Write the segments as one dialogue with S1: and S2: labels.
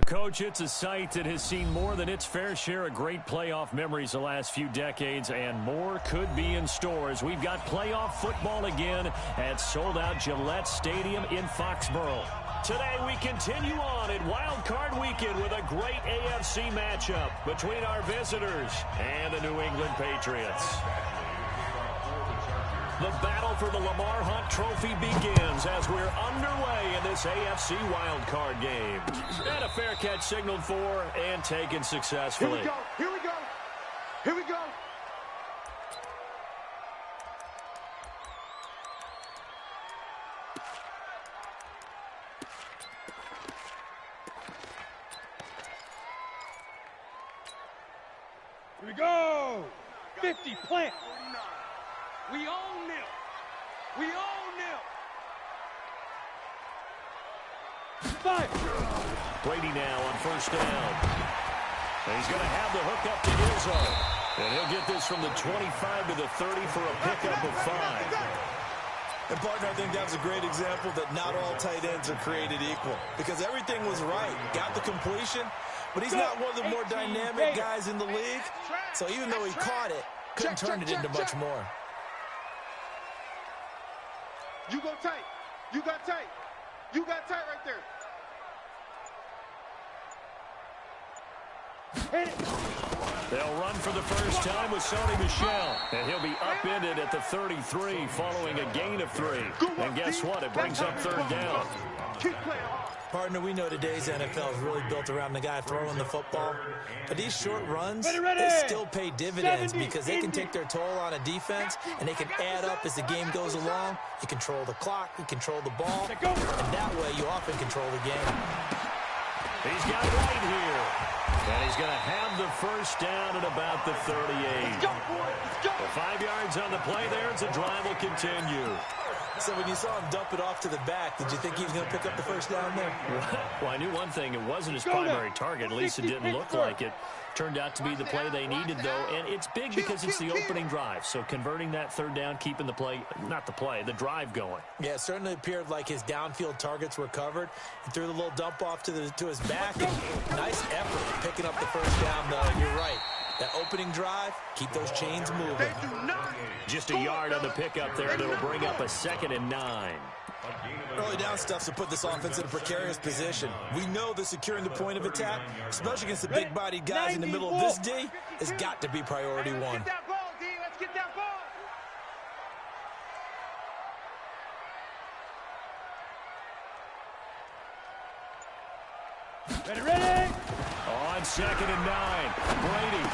S1: Coach, it's a site that has seen more than its fair share of great playoff memories the last few decades, and more could be in store as we've got playoff football again at sold-out Gillette Stadium in Foxborough. Today we continue on at Wildcard Weekend with a great AFC matchup between our visitors and the New England Patriots. The battle for the Lamar Hunt Trophy begins as we're underway in this AFC wildcard game. And a fair catch signaled for and taken successfully.
S2: Here we go. Here we go. Here we go. Here we go. 50 plant. We own them. We own them. 5.
S1: Brady now on first down. And he's going to have the hook up to Izzo. And he'll get this from the 25 to the 30 for a pickup of 5.
S3: And, partner, I think that was a great example that not all tight ends are created equal. Because everything was right. Got the completion, but he's not one of the more dynamic guys in the league. So even though he caught it, couldn't turn it into much more.
S2: You go tight. You got tight. You got tight right there. Hit it.
S1: They'll run for the first time with Sony Michel. And he'll be upended at the 33 following a gain of 3. And guess what? It brings up third down.
S2: Keep playing hard.
S3: Partner, we know today's NFL is really built around the guy throwing the football. But these short runs, they still pay dividends because they can take their toll on a defense, and they can add up as the game goes along. You control the clock, you control the ball, and that way you often control the game.
S1: He's got right here. And he's going to have the first down at about the 38.
S2: Let's go, boy. Let's go.
S1: The 5 yards on the play there as the drive will continue.
S3: So when you saw him dump it off to the back, did you think he was going to pick up the first down there?
S1: Well, I knew one thing. It wasn't his primary target. At least it didn't look like it. Turned out to be the play they needed, though. And it's big because it's the opening drive. So converting that third down, keeping the play, not the play, the drive going.
S3: Yeah, it certainly appeared like his downfield targets were covered. He threw the little dump off to his back. And nice effort picking up the first down, though. You're right. That opening drive, keep those chains moving.
S1: Just a yard on the pickup there that'll bring up a 2nd and 9.
S3: Early down stuff to put this offense in a precarious position. We know that securing the point of attack, especially against the big-bodied guys in the middle of this D, has got to be priority 1.
S2: Let's get that ball, D. Let's get that ball. Ready.
S1: On 2nd and 9, Brady.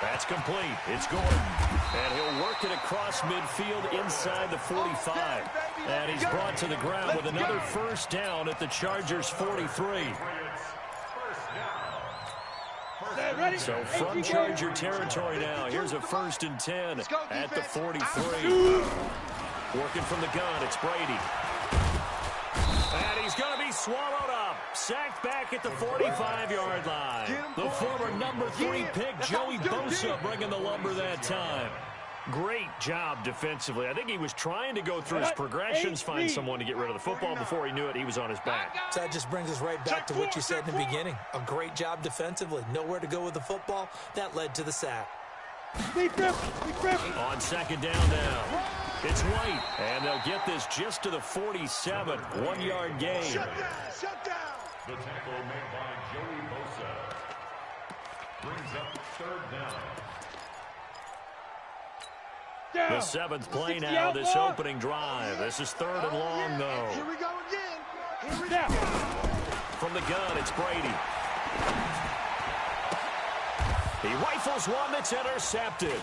S1: That's complete. It's Gordon. And he'll work it across midfield inside the 45. And he's brought to the ground with another first down at the Chargers' 43. So from Charger territory now, here's a 1st and 10 at the 43. Working from the gun, it's Brady. And he's going to be swallowed up. Sacked back at the 45-yard line. The former number 3 pick, Joey Bosa, bringing the lumber that time. Great job defensively. I think he was trying to go through his progressions, find someone to get rid of the football. Before he knew it, he was on his back.
S3: So that just brings us right back to what you said in the beginning. A great job defensively. Nowhere to go with the football. That led to the sack.
S1: On 2nd down now. It's White, and they'll get this just to the 47. 1-yard gain.
S2: Shut down.
S4: The tackle made by Joey Bosa brings up 3rd down.
S1: The 7th play now, this opening drive. This is 3rd and long, though.
S2: Here we go again. Here we go.
S1: From the gun, it's Brady. He rifles one that's intercepted.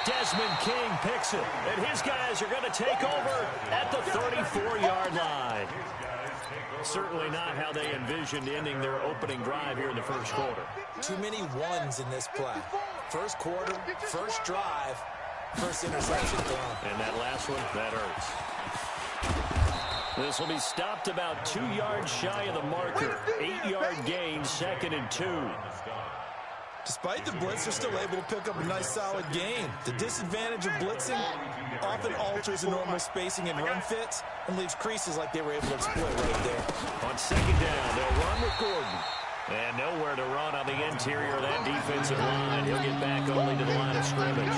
S1: Desmond King picks it, and his guys are going to take over at the 34-yard line. Certainly not how they envisioned ending their opening drive here in the first quarter.
S3: Too many ones in this play. First quarter, first drive, first interception thrown.
S1: And that last one, that hurts. This will be stopped about 2 yards shy of the marker. 8-yard gain, 2nd and 2.
S3: Despite the blitz, they're still able to pick up a nice, solid gain. The disadvantage of blitzing often alters the normal spacing and run fits and leaves creases like they were able to exploit right there.
S1: On 2nd down, they'll run with Gordon. And nowhere to run on the interior of that defensive line. He'll get back only to the line of scrimmage.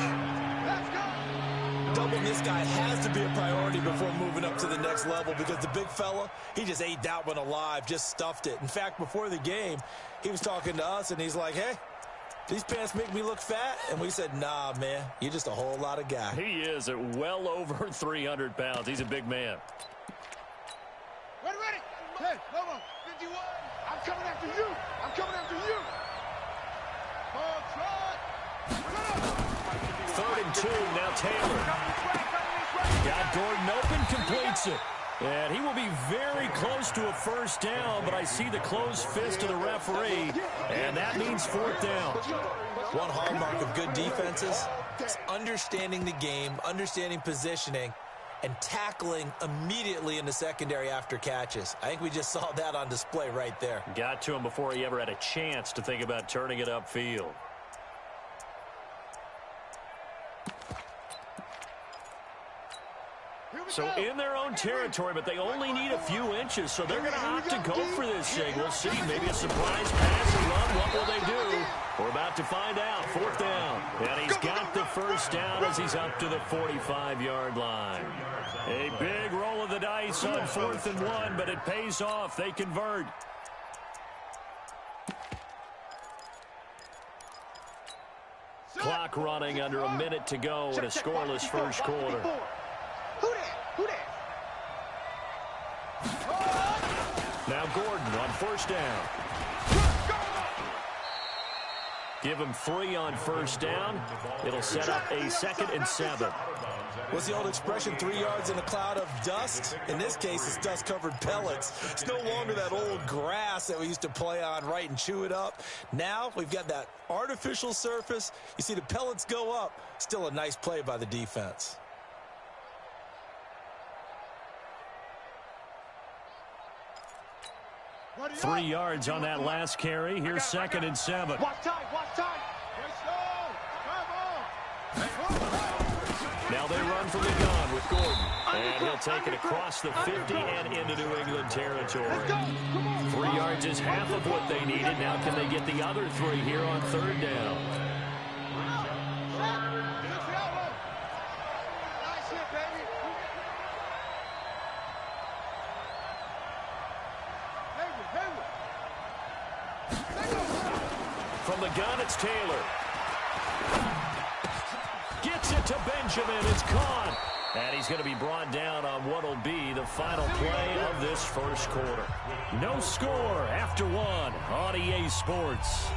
S3: Doubling this guy has to be a priority before moving up to the next level because the big fella, he just ate that one alive, just stuffed it. In fact, before the game, he was talking to us, and he's like, hey, these pants make me look fat? And we said, nah, man, you're just a whole lot of guy.
S1: He is at well over 300 pounds. He's a big man.
S2: Ready, ready. Hey, come on. 51. I'm coming after you. I'm coming after you.
S1: Third and 2, now Taylor. Got Gordon open, completes it. And he will be very close to a first down, but I see the closed fist of the referee, and that means fourth down.
S3: One hallmark of good defenses is understanding the game, understanding positioning, and tackling immediately in the secondary after catches. I think we just saw that on display right there.
S1: Got to him before he ever had a chance to think about turning it upfield. So in their own territory, but they only need a few inches, so they're going to opt to go for this thing. We'll see. Maybe a surprise pass and run. What will they do? We're about to find out. Fourth down. And he's got the first down as he's up to the 45-yard line. A big roll of the dice on 4th and 1, but it pays off. They convert. Clock running under a minute to go in a scoreless first quarter. Now Gordon on first down. Give him 3 on first down. It'll set up a 2nd and 7.
S3: What's the old expression, 3 yards in a cloud of dust? In this case, it's dust-covered pellets. It's no longer that old grass that we used to play on, right, and chew it up. Now we've got that artificial surface. You see the pellets go up. Still a nice play by the defense.
S1: Three yards on that last carry. Here's 2nd and 7.
S2: Watch time, watch time.
S1: Now they run from the gun with Gordon. And he'll take it across the 50 and into New England territory. 3 yards is half of what they needed. Now can they get the other 3 here on 3rd down? From the gun, it's Taylor. Gets it to Benjamin. It's caught. And he's going to be brought down on what will be the final play of this first quarter. No score after 1 on EA Sports.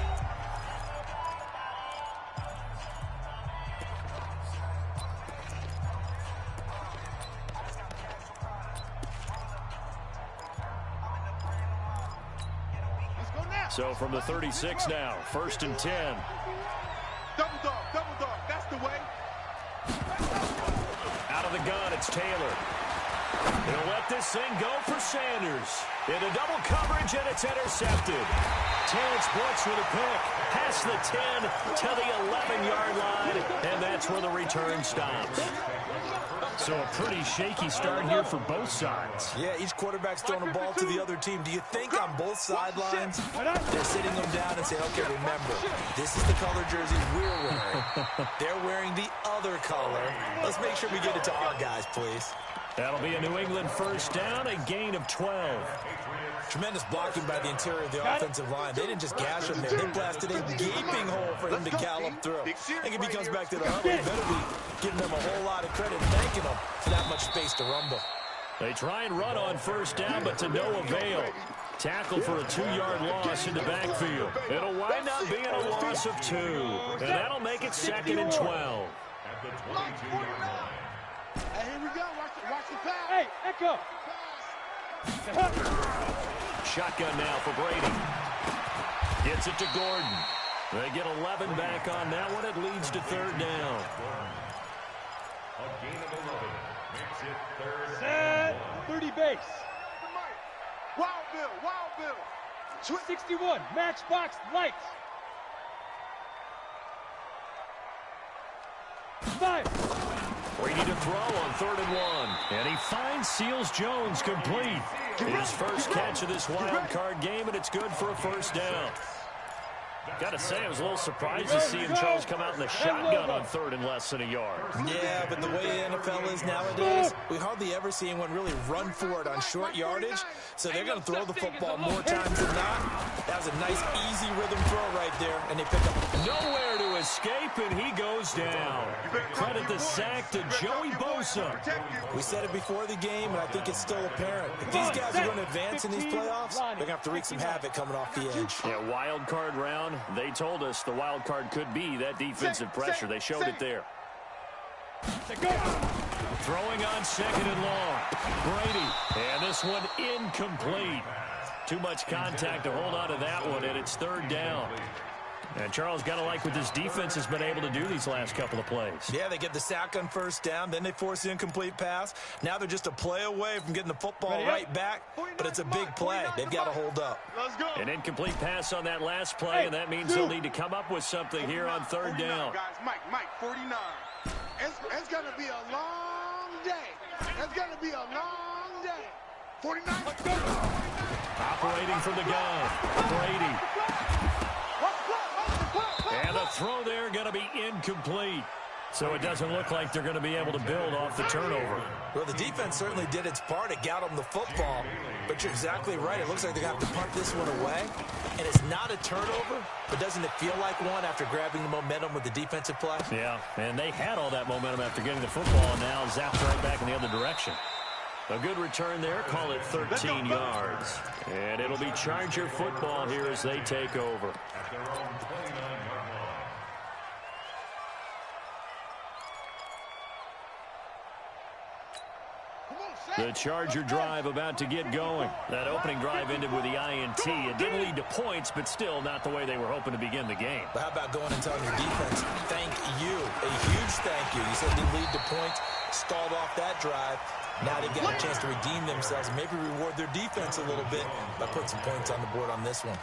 S1: So from the 36 now, 1st and 10.
S2: Double dog, that's the way.
S1: Out of the gun, it's Taylor. He'll let this thing go for Sanders. Into double coverage, and it's intercepted. Terrence Brooks with a pick. Past the 10 to the 11-yard line, and that's where the return stops. So a pretty shaky start here for both sides.
S3: Yeah, each quarterback's throwing a ball to the other team. Do you think on both sidelines they're sitting them down and saying, okay, remember, this is the color jersey we're wearing. They're wearing the other color. Let's make sure we get it to our guys, please.
S1: That'll be a New England first down, a gain of 12.
S3: Tremendous blocking by the interior of the offensive line. They didn't just gash him there. They blasted a gaping hole for him to gallop through. I think if he comes back to the huddle, he better be giving them a whole lot of credit and thanking them for that much space to rumble.
S1: They try and run on first down, but to no avail. Tackle for a 2-yard loss in the backfield. It'll wind up being a loss of 2. And that'll make it 2nd and 12.
S2: Hey, here we go. Watch the pass. Hey, Echo.
S1: Shotgun now for Brady. Gets it to Gordon. They get 11 back on that one. It leads to 3rd down.
S4: A gain of 11 makes it 3rd
S2: Set 30 base. Wild Bill. 61, matchbox lights. 5.
S1: Brady to throw on 3rd and 1. And he finds Seals-Jones complete. His first catch of this wild card game, and it's good for a first down. Got to say, I was a little surprised to see Charles come out in the shotgun on 3rd and less than a yard.
S3: Yeah, but the way the NFL is nowadays, we hardly ever see anyone really run for it on short yardage. So they're going to throw the football more times than not. That was a nice, easy rhythm throw right there, and they pick up.
S1: Nowhere to escape, and he goes down. Credit the sack to Joey Bosa.
S3: We said it before the game, and I think it's still apparent. If these guys are going to advance in these playoffs, they're going to have to wreak some havoc coming off the edge.
S1: Yeah, wild card round. They told us the wild card could be that defensive pressure. They showed it there. Throwing on 2nd and long. Brady. And this one incomplete. Too much contact to hold on to that one, and it's 3rd down. And Charles, got to like what this defense has been able to do these last couple of plays.
S3: Yeah, they get the sack on 1st down, then they force the incomplete pass. Now they're just a play away from getting the football right back, but it's a big play. They've got to hold up.
S2: Let's go.
S1: An incomplete pass on that last play, and that means they'll need to come up with something here on 3rd down.
S5: Guys, Mike, 49. It's going to be a long day. It's going to be a long day. 49.
S1: Operating from the gun, Brady. And the throw there going to be incomplete. So it doesn't look like they're going to be able to build off the turnover.
S3: Well, the defense certainly did its part. It got them the football. But you're exactly right. It looks like they're going to have to punt this one away. And it's not a turnover, but doesn't it feel like one after grabbing the momentum with the defensive play?
S1: Yeah, and they had all that momentum after getting the football, and now zapped right back in the other direction. A good return there. Call it 13 yards. And it'll be Charger football here as they take over.
S4: At their own 29-yard line.
S1: The Charger drive about to get going. That opening drive ended with the INT. It didn't lead to points, but still not the way they were hoping to begin the game.
S3: But how about going and telling your defense, thank you, a huge thank you. You said it didn't lead to points, stalled off that drive. Now they've got a chance to redeem themselves and maybe reward their defense a little bit by putting some points on the board on this one.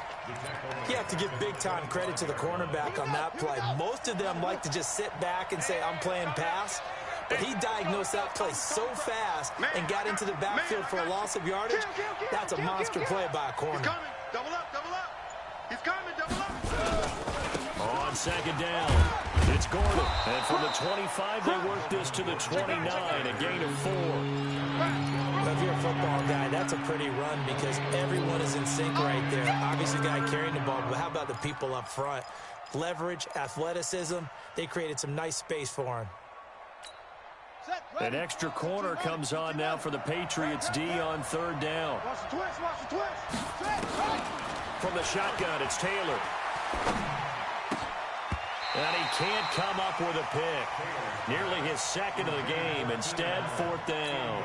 S3: You have to give big-time credit to the cornerback on that play. Most of them like to just sit back and say, I'm playing pass. But he diagnosed that play so fast and got into the backfield for a loss of yardage. That's a monster play by a corner.
S5: He's coming. Double up. He's coming. Double up.
S1: On 2nd down, it's Gordon. And from the 25, they work this to the 29, a gain of 4.
S3: Well, if you're a football guy, that's a pretty run because everyone is in sync right there. Obviously, the guy carrying the ball, but how about the people up front? Leverage, athleticism, they created some nice space for him.
S1: An extra corner comes on now for the Patriots D on 3rd down.
S5: Watch the twist.
S1: From the shotgun, it's Taylor. And he can't come up with a pick. Nearly his 2nd of the game. Instead, 4th down.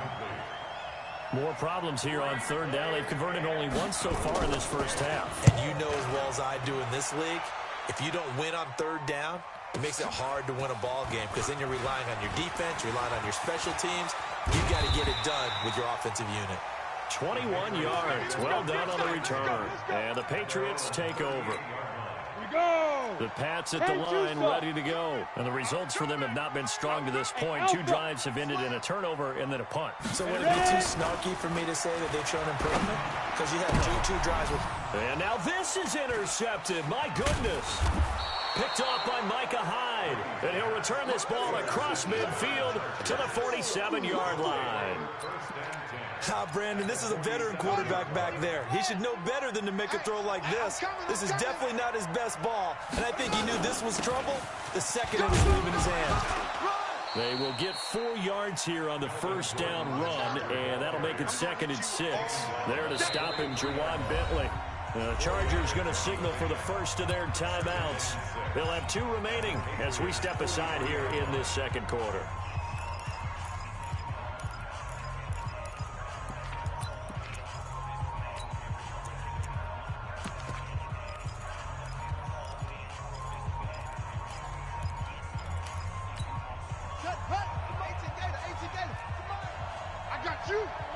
S1: More problems here on 3rd down. They've converted only once so far in this first half.
S3: And you know as well as I do in this league, if you don't win on 3rd down, it makes it hard to win a ball game because then you're relying on your defense, you're relying on your special teams. You've got to get it done with your offensive unit.
S1: 21 yards. Well done on the return. And the Patriots take over. The Pats at the line, ready to go. And the results for them have not been strong to this point. 2 drives have ended in a turnover and then a punt.
S3: So would it be too snarky for me to say that they've shown improvement? Because you had two drives with...
S1: And now this is intercepted. My goodness. Picked off by Micah Hyde. And he'll return this ball across midfield to the 47-yard line.
S3: Brandon, this is a veteran quarterback back there. He should know better than to make a throw like this. This is definitely not his best ball. And I think he knew this was trouble the second it was leaving his hand.
S1: They will get 4 yards here on the first down run, and that'll make it 2nd and 6. There to stop him, Jawan Bentley. The Chargers going to signal for the first of their timeouts. They'll have 2 remaining as we step aside here in this 2nd quarter.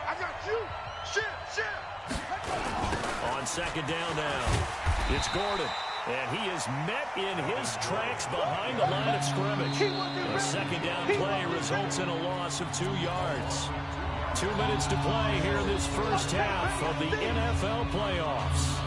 S5: I got you. Shit.
S1: On 2nd down now, it's Gordon. And he is met in his tracks behind the line of scrimmage. A second down play results in a loss of 2 yards. 2 minutes to play here in this first half of the NFL playoffs.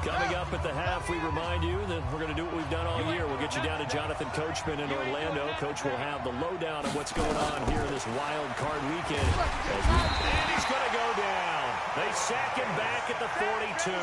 S1: Coming up at the half, we remind you that we're going to do what we've done all year. We'll get you down to Jonathan Coachman in Orlando. Coach will have the lowdown of what's going on here in this wild card weekend. And he's going to go down. They sack him back at the 42.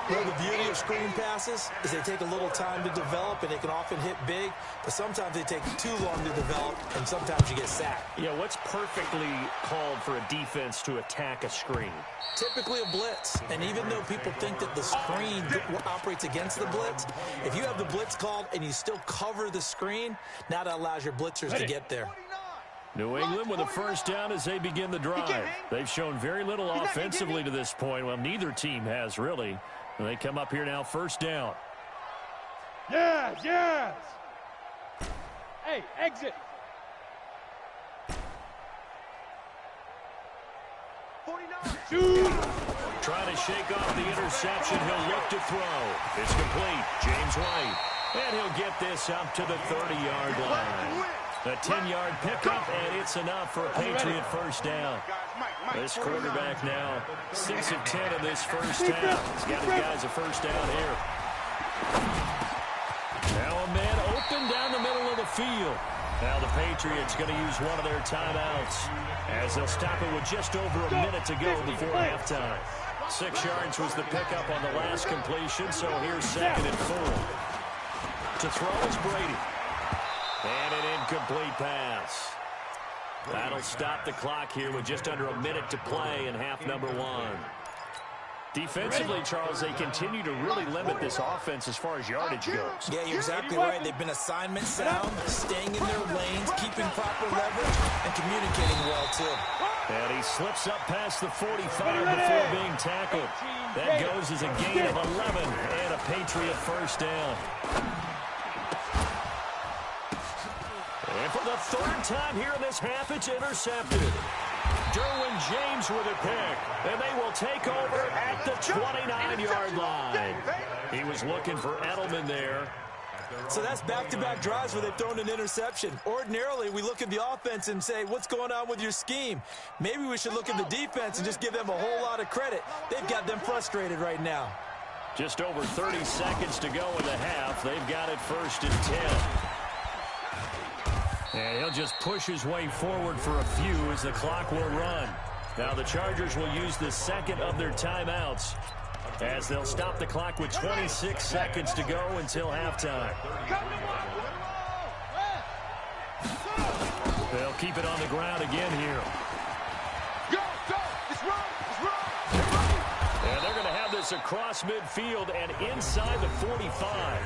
S3: Well, the beauty of screen passes is they take a little time to develop, and they can often hit big, but sometimes they take too long to develop, and sometimes you get sacked.
S1: Yeah, what's perfectly called for a defense to attack a screen?
S3: Typically a blitz, and even though people think that the screen operates against the blitz, if you have the blitz called and you still cover the screen, now that allows your blitzers to get there.
S1: New England with a first down as they begin the drive. They've shown very little offensively to this point. Well, neither team has, really. And they come up here now, first down.
S2: Yes, yes. Hey, exit. 49.
S1: Trying to shake off the interception. He'll look to throw. It's complete. James White. And he'll get this up to the 30-yard line. A 10-yard pickup, and it's enough for a Patriot first down. This quarterback now 6 of 10 in this first half. He's got his guys a first down here. Now a man open down the middle of the field. Now the Patriots going to use one of their timeouts as they'll stop it with just over a minute to go before halftime. 6 yards was the pickup on the last completion, so here's 2nd and 4. To throw is Brady. And an incomplete pass. That'll stop the clock here with just under a minute to play in half number 1. Defensively, Charles, they continue to really limit this offense as far as yardage goes.
S3: Yeah, you're exactly right. They've been assignment sound, staying in their lanes, keeping proper leverage, and communicating well, too.
S1: And he slips up past the 45 before being tackled. That goes as a gain of 11 and a Patriot first down. And for the 3rd time here in this half, it's intercepted. Derwin James with a pick, and they will take over at the 29-yard line. He was looking for Edelman there.
S3: So that's back-to-back drives where they've thrown an interception. Ordinarily, we look at the offense and say, what's going on with your scheme? Maybe we should look at the defense and just give them a whole lot of credit. They've got them frustrated right now.
S1: Just over 30 seconds to go in the half. They've got it 1st and 10. And he'll just push his way forward for a few as the clock will run. Now the Chargers will use the 2nd of their timeouts as they'll stop the clock with 26 seconds to go until halftime. They'll keep it on the ground again here. And they're going to have this across midfield and inside the 45.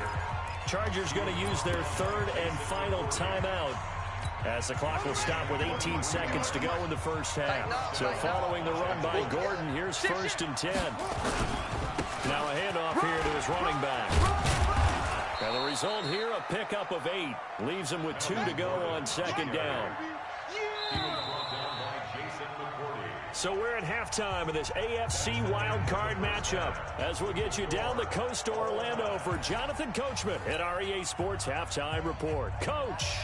S1: Chargers going to use their 3rd and final timeout as the clock will stop with 18 seconds to go in the first half. So following the run by Gordon, here's 1st and 10. Now a handoff here to his running back. And the result here, a pickup of 8. Leaves him with 2 to go on 2nd down. So we're at halftime in this AFC wildcard matchup as we'll get you down the coast to Orlando for Jonathan Coachman at our EA Sports Halftime Report. Coach!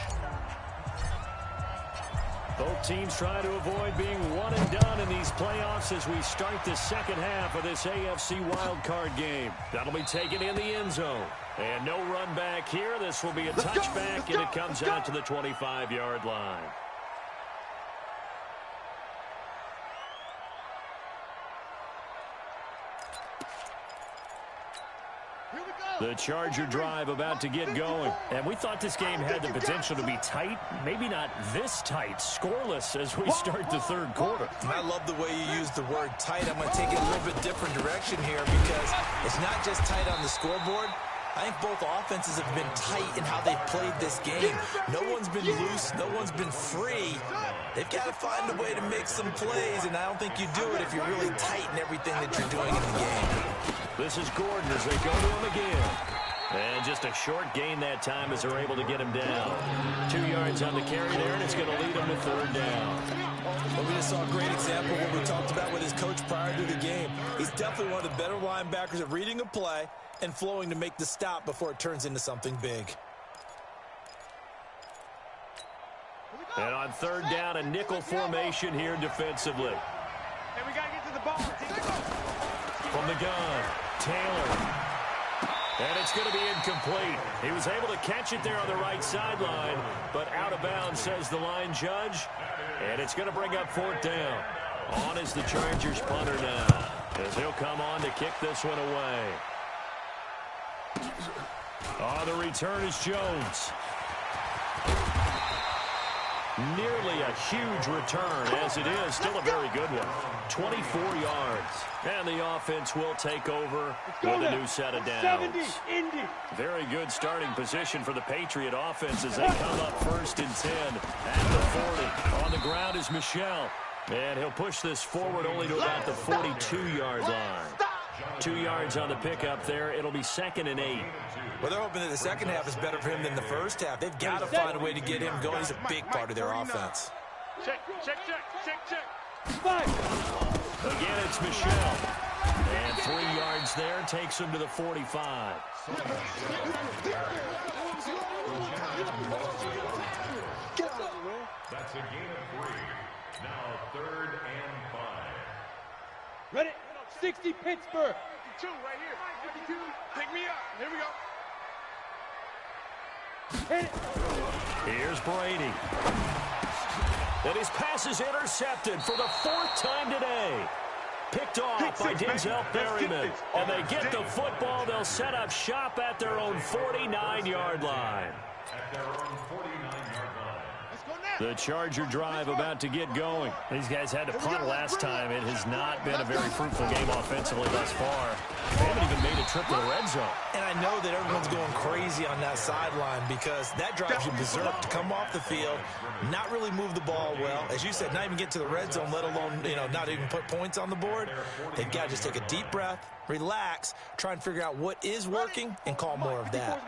S1: Both teams trying to avoid being one and done in these playoffs as we start the second half of this AFC wildcard game. That'll be taken in the end zone. And no run back here. This will be a touchback, and it comes out to the 25-yard line. The Charger drive about to get going. And we thought this game had the potential to be tight. Maybe not this tight. Scoreless as we start the 3rd quarter.
S3: I love the way you use the word tight. I'm going to take it a little bit different direction here because it's not just tight on the scoreboard. I think both offenses have been tight in how they've played this game. No one's been loose. No one's been free. They've got to find a way to make some plays, and I don't think you do it if you're really tight in everything that you're doing in the game.
S1: This is Gordon as they go to him again. And just a short gain that time as they're able to get him down. 2 yards on the carry there, and it's going to lead him to third down.
S3: Well, we just saw a great example of what we talked about with his coach prior to the game. He's definitely one of the better linebackers at reading a play and flowing to make the stop before it turns into something big.
S1: And on third down, a nickel formation here defensively.
S2: And we got to get to the ball.
S1: From the gun, Taylor. And it's going to be incomplete. He was able to catch it there on the right sideline, but out of bounds, says the line judge. And it's going to bring up fourth down. On is the Chargers punter now, as he'll come on to kick this one away. The return is Jones. Nearly a huge return, as it is still a very good one. 24 yards. And the offense will take over with a new set of downs. Very good starting position for the Patriot offense as they come up first and 10 at the 40. On the ground is Michel. And he'll push this forward only to about the 42-yard line. 2 yards on the pickup there. It'll be 2nd and 8.
S3: Well, they're hoping that the second half is better for him than the first half. They've got to find a way to get him going. He's a big part of their offense.
S2: Check.
S1: Again, it's Michel. And 3 yards there takes him to the 45.
S4: That's a gain of 3. Now 3rd and 5.
S2: Ready? 60 Pittsburgh. 52 right here. 52. Pick me up. Here we go. Hit it.
S1: Here's Brady. And his pass is intercepted for the 4th time today. Picked off by Denzel Perryman. And they get the football. They'll set up shop at their own 49-yard line.
S4: At their own 49-yard line.
S1: The Charger drive about to get going. These guys had to punt last time. It has not been a very fruitful game offensively thus far. They haven't even made a trip to the red zone.
S3: And I know that everyone's going crazy on that sideline because that drives you berserk to come off the field, not really move the ball well. As you said, not even get to the red zone, let alone, not even put points on the board. They've got to just take a deep breath, relax, try and figure out what is working, and call more of that.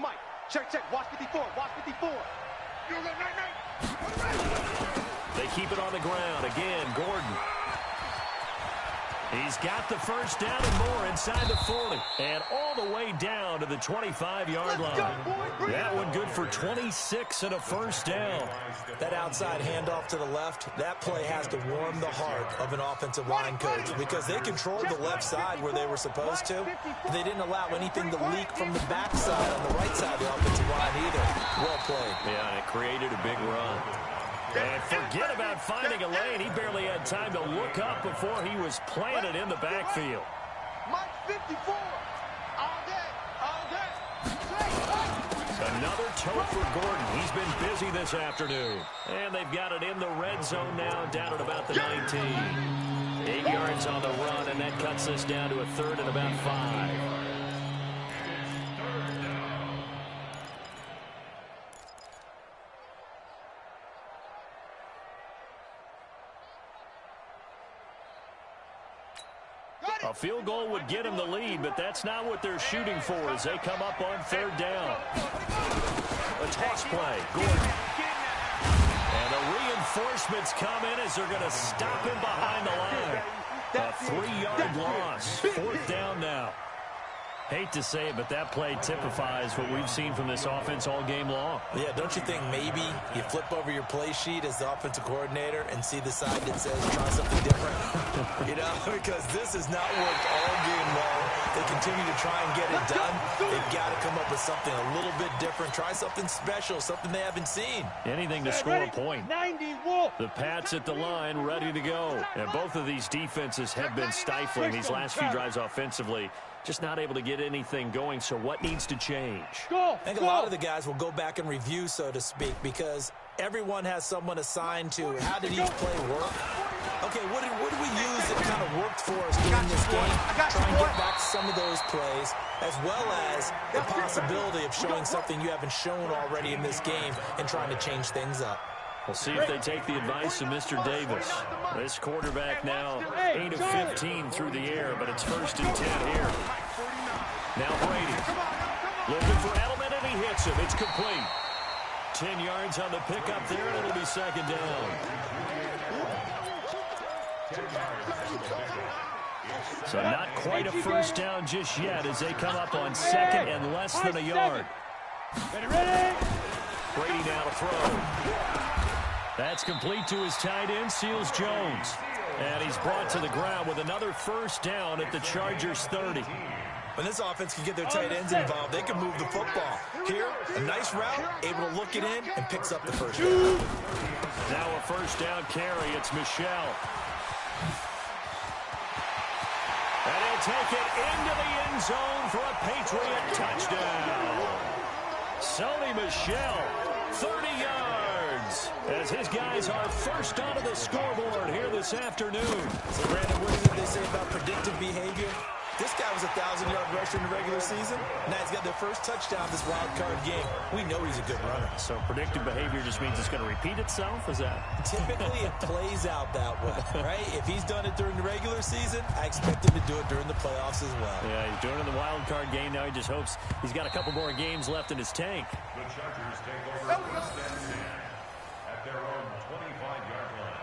S2: Check. Watch 54. Watch 54.
S1: They keep it on the ground. Again, Gordon. He's got the first down and more inside the 40. And all the way down to the 25-yard line. That one good for 26 and a first down.
S3: That outside handoff to the left, that play has to warm the heart of an offensive line coach because they controlled the left side where they were supposed to. They didn't allow anything to leak from the backside on the right side of the offensive line either. Well played.
S1: Yeah, and it created a big run. And forget about finding a lane. He barely had time to look up before he was planted in the backfield.
S5: Mike 54. All day.
S1: Another toe for Gordon. He's been busy this afternoon. And they've got it in the red zone now, down at about the 19. 8 yards on the run, and that cuts this down to a 3rd and about 5. A field goal would get them the lead, but that's not what they're shooting for as they come up on 3rd down. A toss play, Gordon. And the reinforcements come in as they're going to stop him behind the line. A 3-yard loss. 4th down now. Hate to say it, but that play typifies what we've seen from this offense all game long.
S3: Yeah, don't you think maybe you flip over your play sheet as the offensive coordinator and see the side that says try something different? Because this has not worked all game long. They continue to try and get it done. They've got to come up with something a little bit different. Try something special, something they haven't seen.
S1: Anything to score a point. 90 Wolf. The Pats at the line, ready to go. And both of these defenses have been stifling these last few drives offensively. Just not able to get anything going, so what needs to change?
S3: I think a lot of the guys will go back and review, so to speak, because everyone has someone assigned to how did each play work. Okay, what did we use that kind of worked for us during this game? Try and get back to some of those plays, as well as the possibility of showing something you haven't shown already in this game and trying to change things up.
S1: We'll see if they take the advice of Mr. Davis. This quarterback now 8 of 15 through the air, but it's 1st and 10 here. Now Brady. Looking for Edelman, and he hits him. It's complete. 10 yards on the pickup there, and it'll be second down. So not quite a first down just yet as they come up on second and less than a yard. Brady now to throw. That's complete to his tight end, Seals Jones. And he's brought to the ground with another first down at the Chargers' 30.
S3: When this offense can get their tight ends involved, they can move the football. Here, a nice route, able to look it in, and picks up the first down.
S1: Now a first down carry. It's Michel. And he'll take it into the end zone for a Patriot touchdown. Sony Michel, 30 yards, as his guys are first onto the scoreboard here this afternoon.
S3: So, Brandon, what did they say about predictive behavior? This guy was a 1,000-yard rusher in the regular season. Now he's got their first touchdown this wild card game. We know he's a good runner.
S1: So predictive behavior just means it's going to repeat itself? Is that?
S3: Typically, it plays out that way, right? If he's done it during the regular season, I expect him to do it during the playoffs as well.
S1: Yeah, he's doing it in the wild card game now. He just hopes he's got a couple more games left in his tank.
S4: The Chargers take over first and 10 at their own 25-yard line.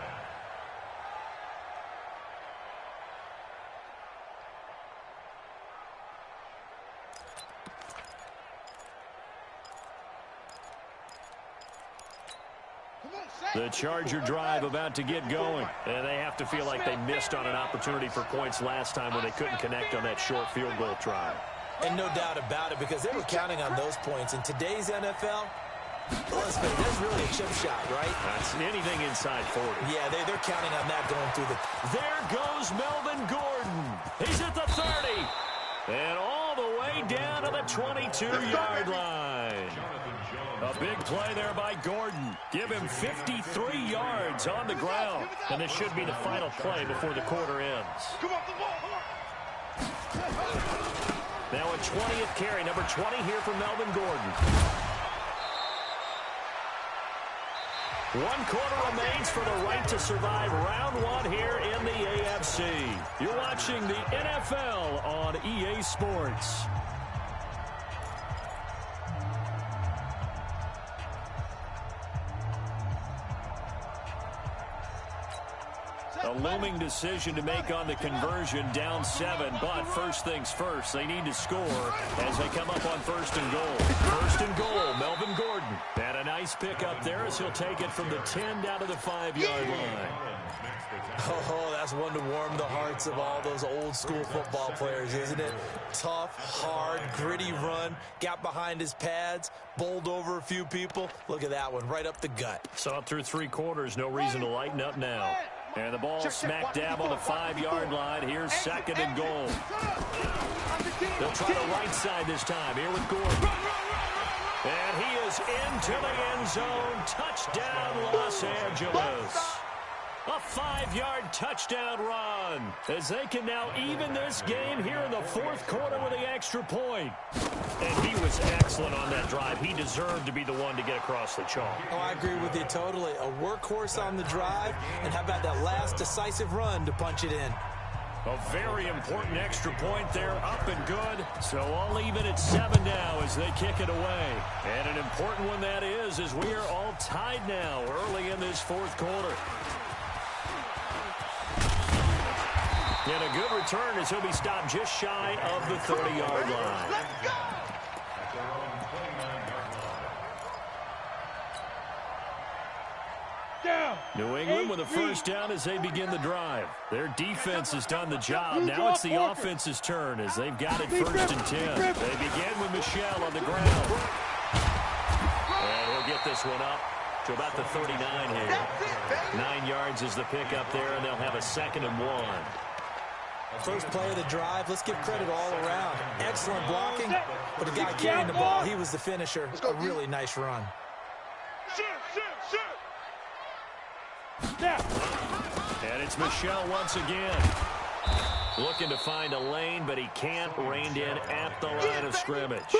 S1: The Charger drive about to get going. And they have to feel like they missed on an opportunity for points last time when they couldn't connect on that short field goal try.
S3: And no doubt about it, because they were counting on those points. In today's NFL, let's face it, there's really a chip shot, right?
S1: That's anything inside 40.
S3: Yeah, they're counting on that going through the...
S1: There goes Melvin Gordon. He's at the 30. And all the way down to the 22-yard line. A big play there by Gordon. Give him 53 yards on the ground. And this should be the final play before the quarter ends. Now a 20th carry, number 20 here for Melvin Gordon. 1 quarter remains for the right to survive round 1 here in the AFC. You're watching the NFL on EA Sports. A looming decision to make on the conversion, down 7, but first things first, they need to score as they come up on first and goal. First and goal, Melvin Gordon. And a nice pick up there as he'll take it from the 10 down to the 5-yard line.
S3: Oh, that's one to warm the hearts of all those old school football players, isn't it? Tough, hard, gritty run, got behind his pads, bowled over a few people. Look at that one, right up the gut.
S1: So up through 3 quarters, no reason to lighten up now. And the ball smack dab on the 5-yard line. Here's second and goal. They'll try the right side this time. Here with Gordon. And he is into the end zone. Touchdown, Los Angeles. A 5-yard touchdown run as they can now even this game here in the 4th quarter with the extra point. And he was excellent on that drive. He deserved to be the one to get across the chalk.
S3: Oh, I agree with you totally. A workhorse on the drive, and how about that last decisive run to punch it in?
S1: A very important extra point there, up and good. So I'll leave it at 7 now as they kick it away. And an important one that is, as we are all tied now early in this 4th quarter. And a good return as he'll be stopped just shy of the 30-yard line.
S5: Let's go!
S2: Down.
S1: New England with a first down as they begin the drive. Their defense has done the job. Now it's the offense's turn as they've got it first and 10. They begin with Michel on the ground. And he'll get this one up to about the 39 here. 9 yards is the pickup there, and they'll have a 2nd and 1.
S3: First play of the drive, let's give credit all around. Excellent blocking, but the guy carrying the ball, he was the finisher. A really nice run.
S1: And it's Michel once again. Looking to find a lane, but he can't. Reined in at the line of scrimmage.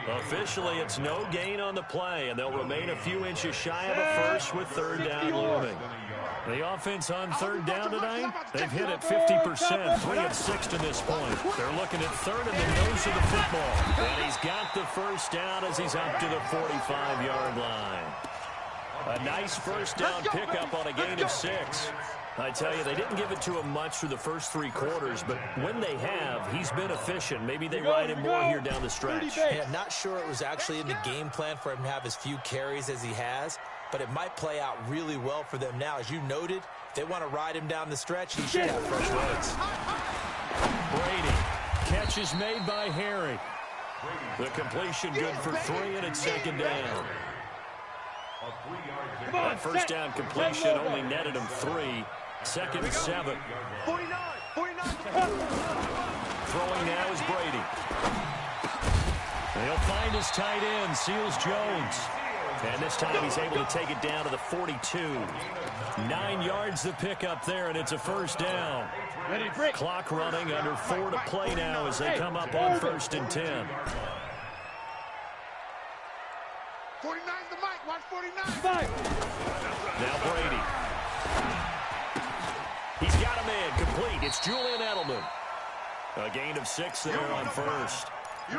S1: Officially, it's no gain on the play, and they'll remain a few inches shy of a first with 3rd down looming. The offense on third down tonight, they've hit it 50%, 3 of 6 to this point. They're looking at third in the nose of the football. And he's got the first down as he's up to the 45-yard line. A nice first down pickup on a gain of 6. I tell you, they didn't give it to him much through the first 3 quarters, but when they have, he's been efficient. Maybe they ride him more here down the stretch.
S3: Yeah, not sure it was actually in the game plan for him to have as few carries as he has, but it might play out really well for them now. As you noted, if they want to ride him down the stretch, he should have fresh legs.
S1: Brady. Catch is made by Harry. The completion good for 3, and it's second down. That first down completion only netted him 3. Second and 7.
S5: 49.
S1: Throwing now is Brady. He'll find his tight end, Seals Jones. And this time he's able to take it down to the 42. 9 yards to pick up there, and it's a first down. Clock running, under 4 to play now as they come up on first and 10.
S5: 49's the mic. Watch 49.
S1: Now Brady. He's got a man complete. It's Julian Edelman. A gain of 6 there on first.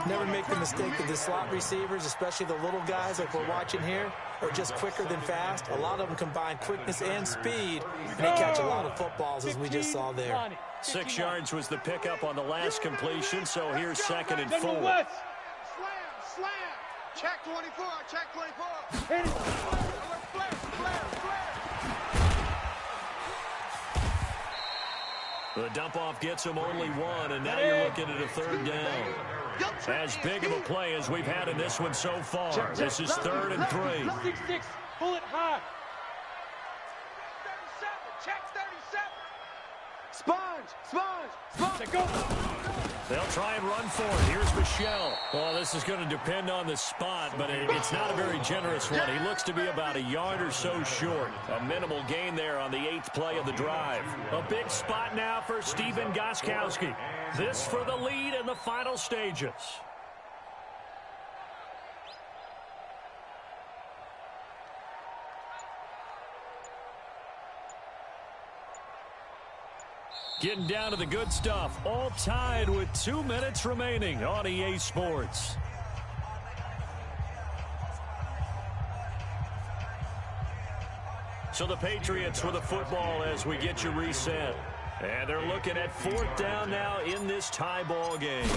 S3: Never make the mistake that the slot receivers, especially the little guys like we're watching here, are just quicker than fast. A lot of them combine quickness and speed, and they catch a lot of footballs, as we just saw there.
S1: 6 yards was the pickup on the last completion, so here's second and 4.
S5: Slam. Check 24. Check 24. Flare.
S1: The dump-off gets him only 1, and now you're looking at a third down. As big of a play as we've had in this one so far. This is 3rd and 3.
S2: 6-6, pull it high.
S5: 37, check 37. Sponge.
S1: They'll try and run for it. Here's Michelle. Well, this is going to depend on the spot, but it's not a very generous one. He looks to be about a yard or so short. A minimal gain there on the 8th play of the drive. A big spot now for Stephen Gostkowski. This for the lead in the final stages. Getting down to the good stuff. All tied with 2 minutes remaining on EA Sports. So the Patriots with the football as we get you reset. And they're looking at 4th down now in this tie ball game.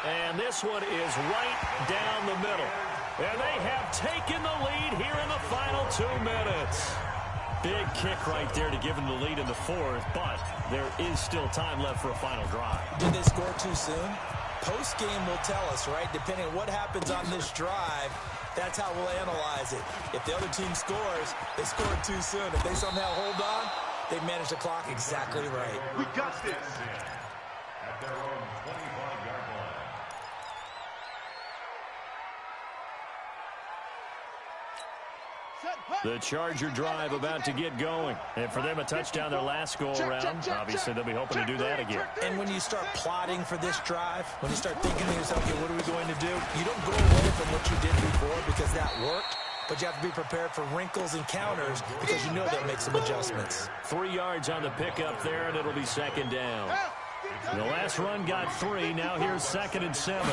S1: And this one is right down the middle. And they have taken the lead here in the final 2 minutes. Big kick right there to give them the lead in the 4th, but there is still time left for a final drive.
S3: Did they score too soon? Post-game will tell us, right? Depending on what happens on this drive, that's how we'll analyze it. If the other team scores, they scored too soon. If they somehow hold on, they managed the clock exactly right.
S5: We got this.
S4: At their own 25-yard line.
S1: The Charger drive about to get going. And for them, a touchdown their last go-around. Obviously, they'll be hoping to do that again.
S3: And when you start plotting for this drive, when you start thinking to yourself, okay, what are we going to do? You don't go away from what you did before because that worked. But you have to be prepared for wrinkles and counters because you know they'll make some adjustments.
S1: 3 yards on the pickup there, and it'll be second down. The last run got 3. Now here's 2nd and 7.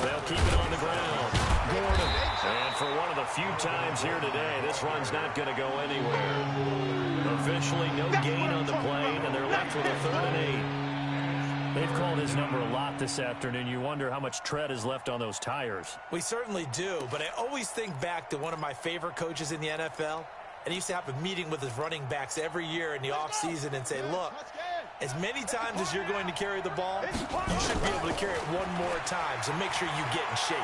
S1: They'll keep it on the ground. Gordon. And for one of the few times here today, this run's not going to go anywhere. Officially no gain on the play, and they're left with a 3rd and 8. They've called his number a lot this afternoon. You wonder how much tread is left on those tires.
S3: We certainly do, but I always think back to one of my favorite coaches in the NFL, and he used to have a meeting with his running backs every year in the offseason and say, look, as many times as you're going to carry the ball, you should be able to carry it one more time, so make sure you get in shape.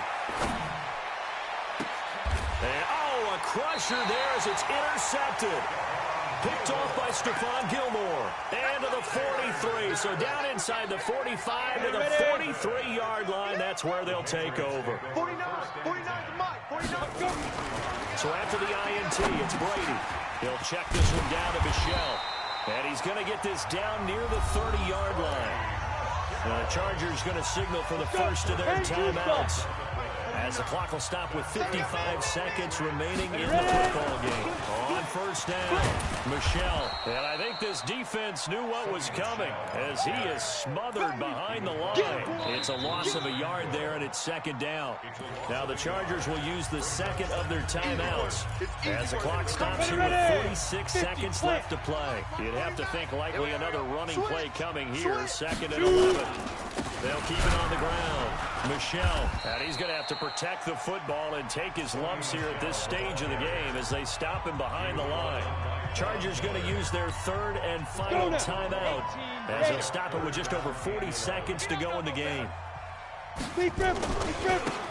S1: And, a crusher there as it's intercepted. Picked off by Stephon Gilmore. And to the 43. So down inside the 45 to the 43-yard line. That's where they'll take over.
S5: 49 the mic. 49.
S1: So after the INT, it's Brady. He'll check this one down to Michelle. And he's going to get this down near the 30-yard line. And the Chargers going to signal for the first of their timeouts. as the clock will stop with 55 seconds remaining in the football game. On first down, Michel. And I think this defense knew what was coming as he is smothered behind the line. It's a loss of a yard there, and it's second down. Now the Chargers will use the second of their timeouts as the clock stops here with 46 seconds left to play. You'd have to think likely another running play coming here. Second and 11. They'll keep it on the ground. Michel, and he's going to have to protect the football and take his lumps here at this stage of the game as they stop him behind the line. Chargers going to use their third and final timeout as they'll stop it with just over 40 seconds to go in the game.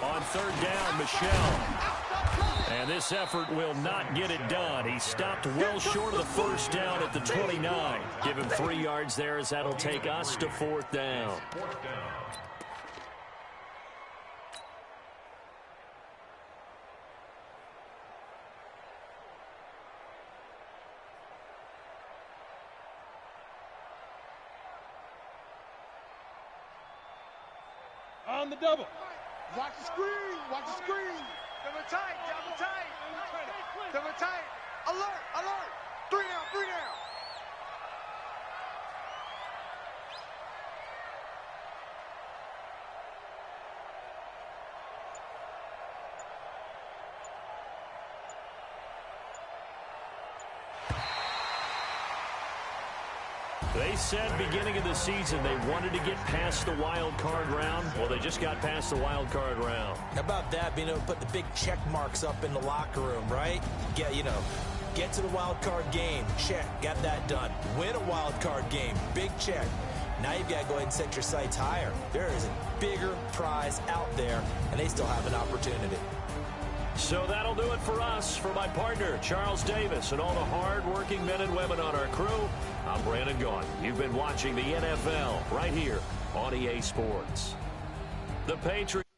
S1: On third down, Michel. And this effort will not get it done. He stopped well short of the first down at the 29. Give him 3 yards there as that'll take us to fourth down.
S2: On the double.
S5: Watch the screen. Watch the screen. Double tight. Double tight. Double tight. Alert. Alert. 3 down. 3 down.
S1: They said beginning of the season they wanted to get past the wild card round. Well, they just got past the wild card round.
S3: How about that, being able to put the big check marks up in the locker room, right? Get to the wild card game. Check. Got that done. Win a wild card game. Big check. Now you've got to go ahead and set your sights higher. There is a bigger prize out there, and they still have an opportunity.
S1: So that'll do it for us. For my partner, Charles Davis, and all the hard-working men and women on our crew, I'm Brandon Gaughan. You've been watching the NFL right here on EA Sports. The Patriots.